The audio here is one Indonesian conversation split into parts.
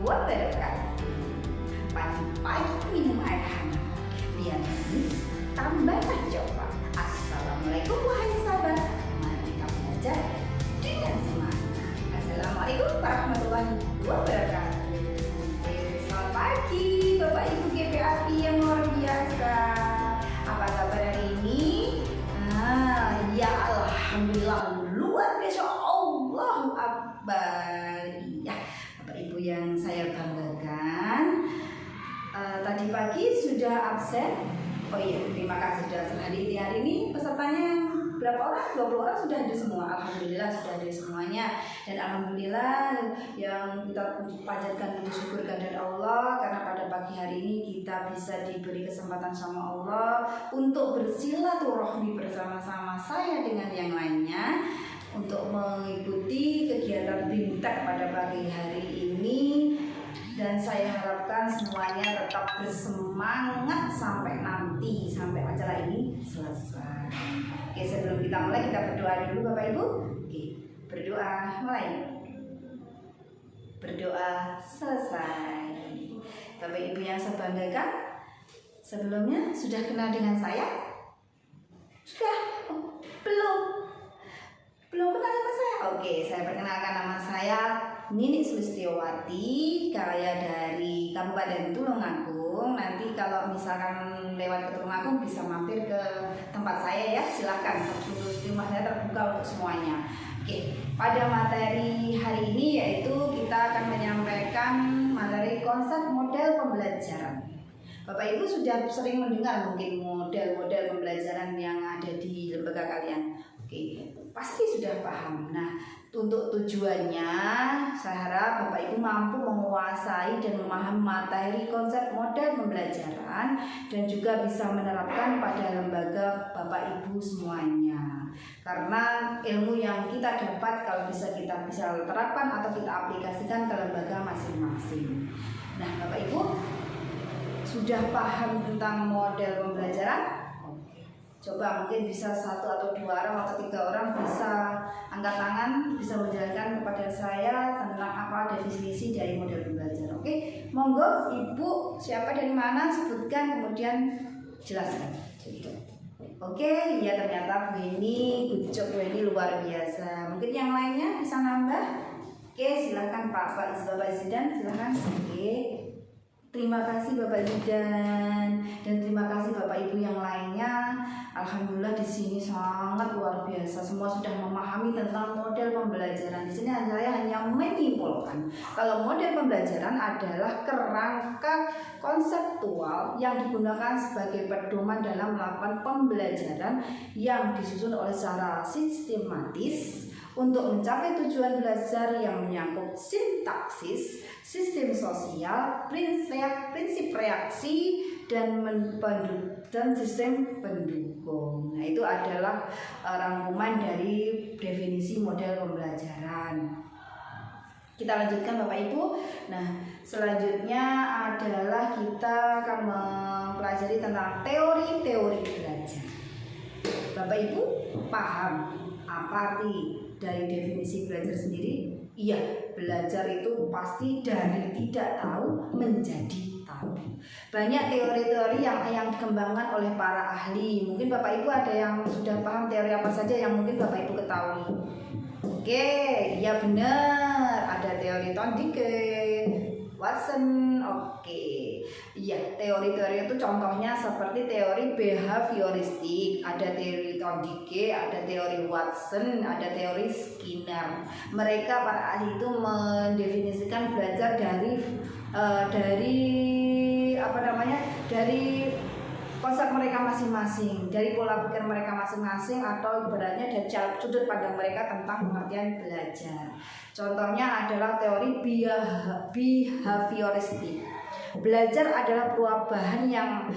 wabarakatuh. Pagi-pagi minum air hangat biar manis tambah coba. Assalamualaikum wahai sahabat, mari kita belajar dengan semangat. Assalamualaikum warahmatullahi wabarakatuh. Selamat pagi Bapak Ibu GPAP yang luar biasa. Apa kabar hari ini? Ya alhamdulillah luar biasa. Allahu Akbar. Ya, Bapak Ibu yang saya banggakan, tadi pagi sudah absen. Oh iya, terima kasih sudah hadir hari ini. Pesertanya yang berapa orang? 20 orang sudah hadir semua. Alhamdulillah sudah hadir semuanya. Dan alhamdulillah yang kita panjatkan puji syukur kehadirat Allah karena pada pagi hari ini kita bisa diberi kesempatan sama Allah untuk bersilaturahmi bersama-sama saya dengan yang lainnya untuk mengikuti kegiatan BIMTEK pada pagi hari ini. Dan saya harapkan semuanya tetap bersemangat sampai acara ini selesai. Oke, sebelum kita mulai kita berdoa dulu Bapak Ibu. Oke, berdoa mulai. Berdoa selesai. Bapak Ibu yang saya banggakan, sebelumnya sudah kenal dengan saya? Sudah? Oh, belum kenal sama saya? Oke, saya perkenalkan, nama saya Nini Sulistiowati, saya dari Kabupaten Tulungagung. Nanti kalau misalkan lewat ke Tulungagung bisa mampir ke tempat saya ya, silakan. Rumah saya terbuka untuk semuanya. Oke, pada materi hari ini yaitu kita akan menyampaikan materi konsep model pembelajaran. Bapak Ibu sudah sering mendengar mungkin model-model pembelajaran yang ada di lembaga kalian. Oke, pasti sudah paham. Nah, untuk tujuannya, saya harap Bapak Ibu mampu menguasai dan memahami materi konsep model pembelajaran dan juga bisa menerapkan pada lembaga Bapak Ibu semuanya. Karena ilmu yang kita dapat kalau bisa terapkan atau kita aplikasikan ke lembaga masing-masing. Nah, Bapak Ibu sudah paham tentang model pembelajaran? Coba mungkin bisa 1 atau 2 orang atau 3 orang bisa angkat tangan, bisa menjelaskan kepada saya tentang apa definisi dari model pembelajaran. Oke, monggo Ibu siapa dari mana sebutkan kemudian jelaskan. Oke, ya ternyata Bu ini luar biasa. Mungkin yang lainnya bisa nambah. Oke, silakan Bapak Zidan, silakan. Oke. Terima kasih Bapak Zidan dan terima kasih Bapak Ibu yang lainnya. Alhamdulillah di sini sangat luar biasa. Semua sudah memahami tentang model pembelajaran. Di sini saya hanya menyimpulkan kalau model pembelajaran adalah kerangka konseptual yang digunakan sebagai pedoman dalam melakukan pembelajaran yang disusun oleh secara sistematis untuk mencapai tujuan belajar yang menyangkut sintaksis, sistem sosial, prinsip reaksi, dan sistem pendukung. Nah, itu adalah rangkuman dari definisi model pembelajaran. Kita lanjutkan Bapak Ibu. Nah, selanjutnya adalah kita akan mempelajari tentang teori-teori belajar. Bapak Ibu paham apa arti dari definisi belajar sendiri? Iya, belajar itu pasti dari tidak tahu menjadi tahu. Banyak teori-teori yang dikembangkan oleh para ahli. Mungkin Bapak Ibu ada yang sudah paham teori apa saja yang mungkin Bapak Ibu ketahui. Oke, ya benar. Ada teori Thorndike, Watson. Oke, iya, teori-teori itu contohnya seperti teori behavioristik, ada teori Thorndike, ada teori Watson, ada teori Skinner. Mereka para ahli itu mendefinisikan belajar dari konsep mereka masing-masing, dari pola pikir mereka masing-masing, atau ibaratnya dari sudut pandang mereka tentang pengertian belajar. Contohnya adalah teori behavioristik. Belajar adalah perubahan yang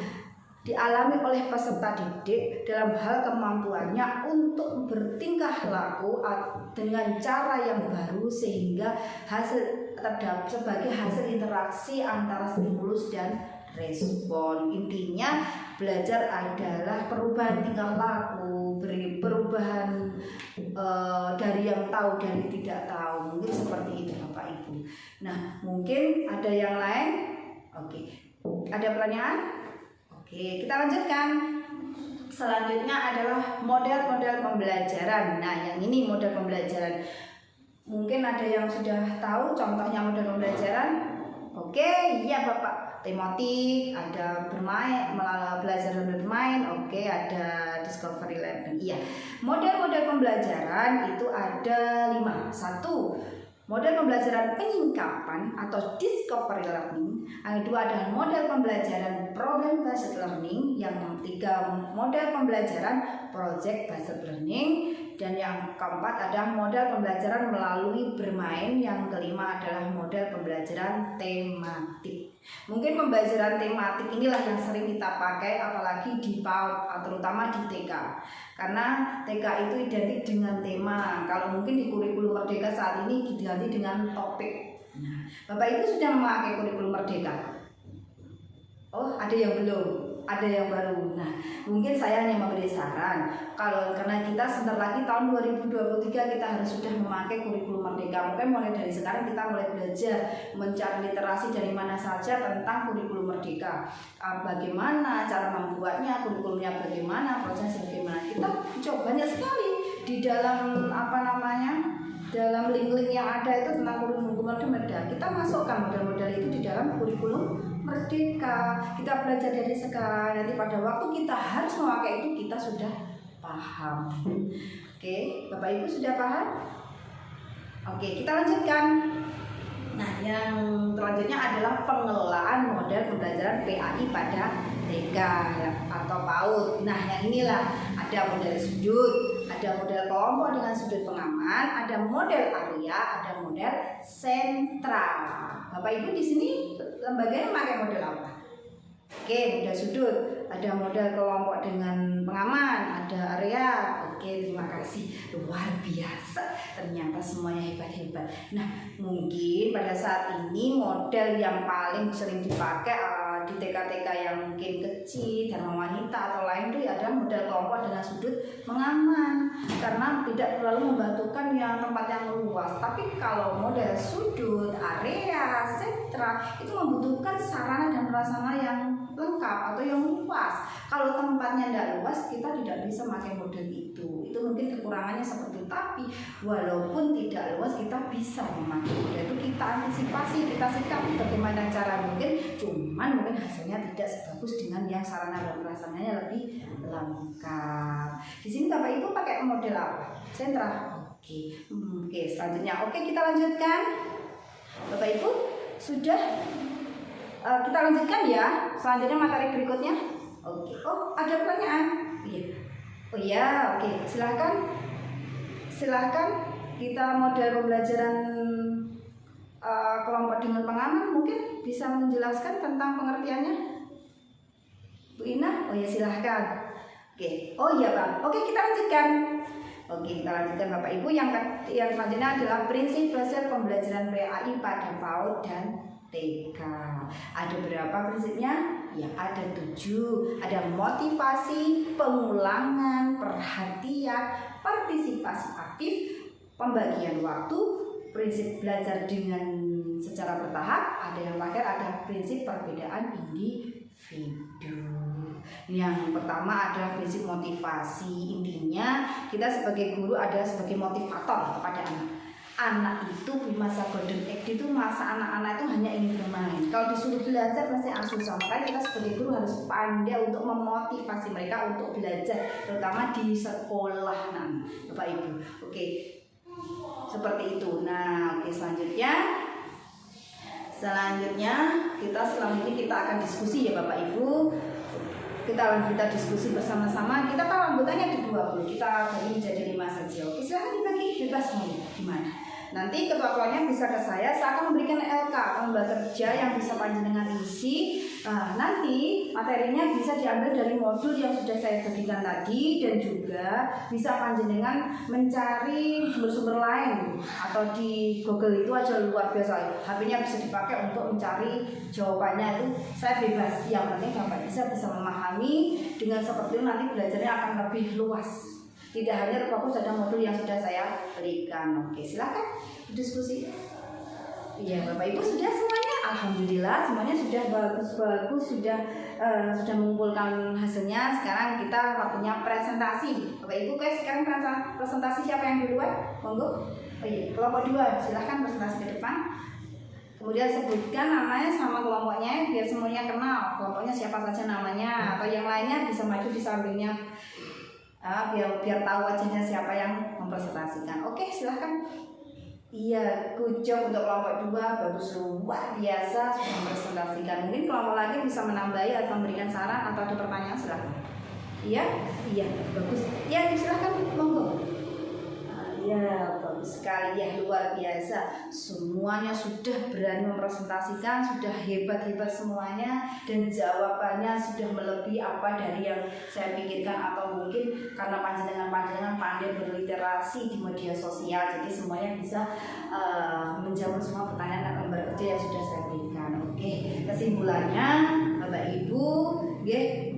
dialami oleh peserta didik dalam hal kemampuannya untuk bertingkah laku dengan cara yang baru sehingga hasil terdapat sebagai hasil interaksi antara stimulus dan respon. Intinya belajar adalah perubahan tingkah laku, perubahan dari yang tahu dari tidak tahu. Mungkin seperti itu Bapak Ibu. Nah, mungkin ada yang lain? Oke. Ada pertanyaan? Oke, kita lanjutkan. Selanjutnya adalah model-model pembelajaran. Nah, yang ini model pembelajaran. Mungkin ada yang sudah tahu contohnya model pembelajaran? Oke, iya Bapak. Tematik, ada bermain, belajar dan bermain. Oke, ada discovery learning. Iya. Model-model pembelajaran itu ada 5. 1. Model pembelajaran penyingkapan atau discovery learning. Yang kedua adalah model pembelajaran problem based learning. Yang ketiga model pembelajaran project based learning. Dan yang keempat adalah model pembelajaran melalui bermain. Yang kelima adalah model pembelajaran tematik. Mungkin pembelajaran tematik inilah yang sering kita pakai apalagi di PAUD, terutama di TK. Karena TK itu identik dengan tema. Kalau mungkin di kurikulum Merdeka saat ini diganti dengan topik. Nah, Bapak Ibu sudah memakai kurikulum Merdeka? Oh, ada yang belum? Ada yang baru. Nah, mungkin saya hanya memberi saran. Karena kita sebentar lagi tahun 2023 kita harus sudah memakai kurikulum Merdeka. Mungkin mulai dari sekarang kita mulai belajar mencari literasi dari mana saja tentang kurikulum Merdeka. Bagaimana cara membuatnya, kurikulumnya bagaimana, prosesnya bagaimana. Kita coba banyak sekali di dalam dalam link-link yang ada itu tentang kurikulum Merdeka. Kita masukkan model-model itu di dalam kurikulum Merdeka. Kita belajar dari sekarang. Nanti pada waktu kita harus memakai itu kita sudah paham. Oke, Bapak Ibu sudah paham? Oke, kita lanjutkan. Nah, yang selanjutnya adalah pengelolaan model pembelajaran PAI pada TK atau PAUD. Nah, yang inilah ada model sudut, ada model kelompok dengan sudut pengaman, ada model area, ada model sentra. Bapak Ibu di sini lembaganya pakai model apa? Oke, model sudut, ada model kelompok dengan pengaman, ada area. Oke, terima kasih. Luar biasa. Ternyata semuanya hebat-hebat. Nah, mungkin pada saat ini model yang paling sering dipakai di TK-TK yang mungkin kecil, Dharma Wanita atau lain itu adalah model kelompok dengan sudut mengaman. Karena tidak terlalu membantukan yang tempat yang luas. Tapi kalau model sudut, area, sentra itu membutuhkan sarana dan prasarana yang lengkap atau yang luas. Kalau tempatnya tidak luas, kita tidak bisa pakai model itu. Itu mungkin kekurangannya seperti itu. Tapi walaupun tidak luas, kita bisa memakai model itu. Kita antisipasi, kita sikapi bagaimana cara mungkin. Cuman mungkin hasilnya tidak sebagus dengan yang sarana dan prasarananya lebih lengkap. Di sini Bapak Ibu pakai model apa? Sentra. Oke, selanjutnya. Oke, kita lanjutkan. Bapak Ibu sudah. Kita lanjutkan ya. Selanjutnya materi berikutnya. Oke. Oh, ada pertanyaan? Iya. Oh iya, oke. Silahkan. Kita model pembelajaran kelompok dengan pengaman mungkin bisa menjelaskan tentang pengertiannya. Bu Ina? Oh ya, silahkan. Oke. Oh iya Bang. Oke, kita lanjutkan. Oke, kita lanjutkan Bapak Ibu. Yang selanjutnya adalah prinsip dasar pembelajaran PAI pada PAUD dan TK. Ada berapa prinsipnya? Ya, ada 7. Ada motivasi, pengulangan, perhatian, partisipasi aktif, pembagian waktu, prinsip belajar dengan secara bertahap, ada yang terakhir ada prinsip perbedaan individu. Yang pertama adalah prinsip motivasi. Intinya kita sebagai guru adalah sebagai motivator kepada anak. Anak itu di masa golden age itu masa anak-anak itu hanya ingin bermain. Kalau disuruh belajar pasti susah. Makanya kita sebagai guru harus pandai untuk memotivasi mereka untuk belajar, terutama di sekolah Bapak Ibu. Oke, seperti itu. Nah, oke, selanjutnya kita akan diskusi ya Bapak Ibu. Kita diskusi bersama-sama. Kita kalau anggotanya ada 20, kita bagi menjadi 5 saja. Oke, silahkan dibagi bebas semuanya. Gimana? Nanti ketua-ketuanya bisa ke saya akan memberikan LK, lembar kerja yang bisa panjenengan isi. Nanti materinya bisa diambil dari modul yang sudah saya bagikan tadi, dan juga bisa panjenengan mencari sumber-sumber lain atau di Google itu aja luar biasa. HP-nya bisa dipakai untuk mencari jawabannya, itu saya bebas. Yang penting Bapak bisa memahami dengan seperti itu, nanti belajarnya akan lebih luas. Tidak hanya terfokus pada modul yang sudah saya berikan. Oke, silakan berdiskusi. Iya, Bapak Ibu sudah semuanya, alhamdulillah semuanya sudah bagus-bagus, sudah mengumpulkan hasilnya. Sekarang kita waktunya presentasi. Bapak Ibu, sekarang presentasi siapa yang duluan? Monggo. Oh iya, kelompok 2, silahkan presentasi ke depan. Kemudian sebutkan namanya sama kelompoknya biar semuanya kenal kelompoknya siapa saja namanya, atau yang lainnya bisa maju di sampingnya. Biar tahu wajahnya siapa yang mempresentasikan. Oke, silahkan. Iya, good job untuk kelompok 2, bagus luar biasa sudah mempresentasikan. Mungkin kelompok lagi bisa menambahi atau memberikan saran atau ada pertanyaan, silahkan. Iya, bagus. Ya, silahkan, monggo. Ya, bagus sekali ya, luar biasa. Semuanya sudah berani mempresentasikan, sudah hebat-hebat semuanya, dan jawabannya sudah melebihi apa dari yang saya pikirkan, atau mungkin karena panjenengan pandai berliterasi di media sosial, jadi semuanya bisa menjawab semua pertanyaan dan lembar kerja yang sudah saya berikan. Oke, kesimpulannya Bapak Ibu,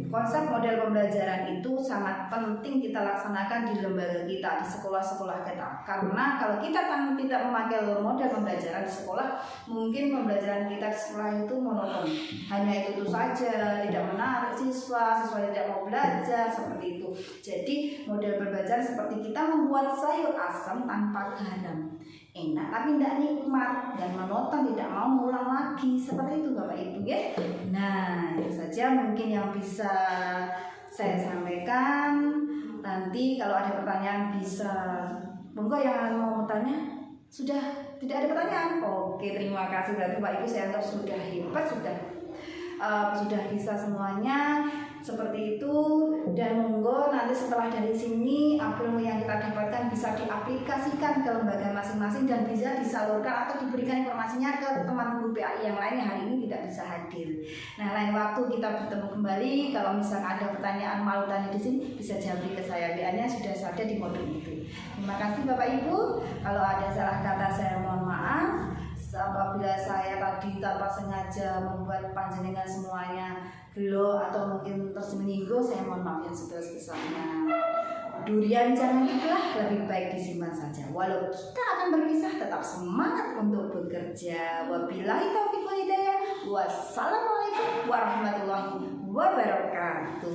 konsep model pembelajaran itu sangat penting kita laksanakan di lembaga kita, di sekolah-sekolah kita. Karena kalau kita tidak memakai model pembelajaran di sekolah, mungkin pembelajaran kita di sekolah itu monoton. Hanya itu saja, tidak menarik siswa tidak mau belajar, seperti itu. Jadi model pembelajaran seperti kita membuat sayur asam tanpa garam. Enak tapi tidak nikmat dan monoton, tidak mau mengulang lagi, seperti itu Bapak Ibu ya. Nah, itu saja mungkin yang bisa saya sampaikan. Nanti kalau ada pertanyaan bisa, monggo yang mau bertanya. Sudah tidak ada pertanyaan? Oke, terima kasih. Berarti Bapak Ibu saya anggap sudah hebat, sudah bisa semuanya. Seperti itu, dan monggo nanti setelah dari sini ilmu yang kita dapatkan bisa diaplikasikan ke lembaga masing-masing dan bisa disalurkan atau diberikan informasinya ke teman guru PAI yang lain yang hari ini tidak bisa hadir. Nah, lain waktu kita bertemu kembali. Kalau misalnya ada pertanyaan mau tanya di sini bisa jawab ke saya, WA-nya sudah ada di modul itu. Terima kasih Bapak Ibu. Kalau ada salah kata saya mohon maaf. Apabila saya tadi tanpa sengaja membuat panjenengan semuanya gelo atau mungkin terus menyinggung, saya mohon maaf yang sebesar-besarnya. Durian jangan dibelah, lebih baik disimpan saja. Walau kita akan berpisah, tetap semangat untuk bekerja. Wabillahi taufiq wal hidayah. Wassalamualaikum warahmatullahi wabarakatuh.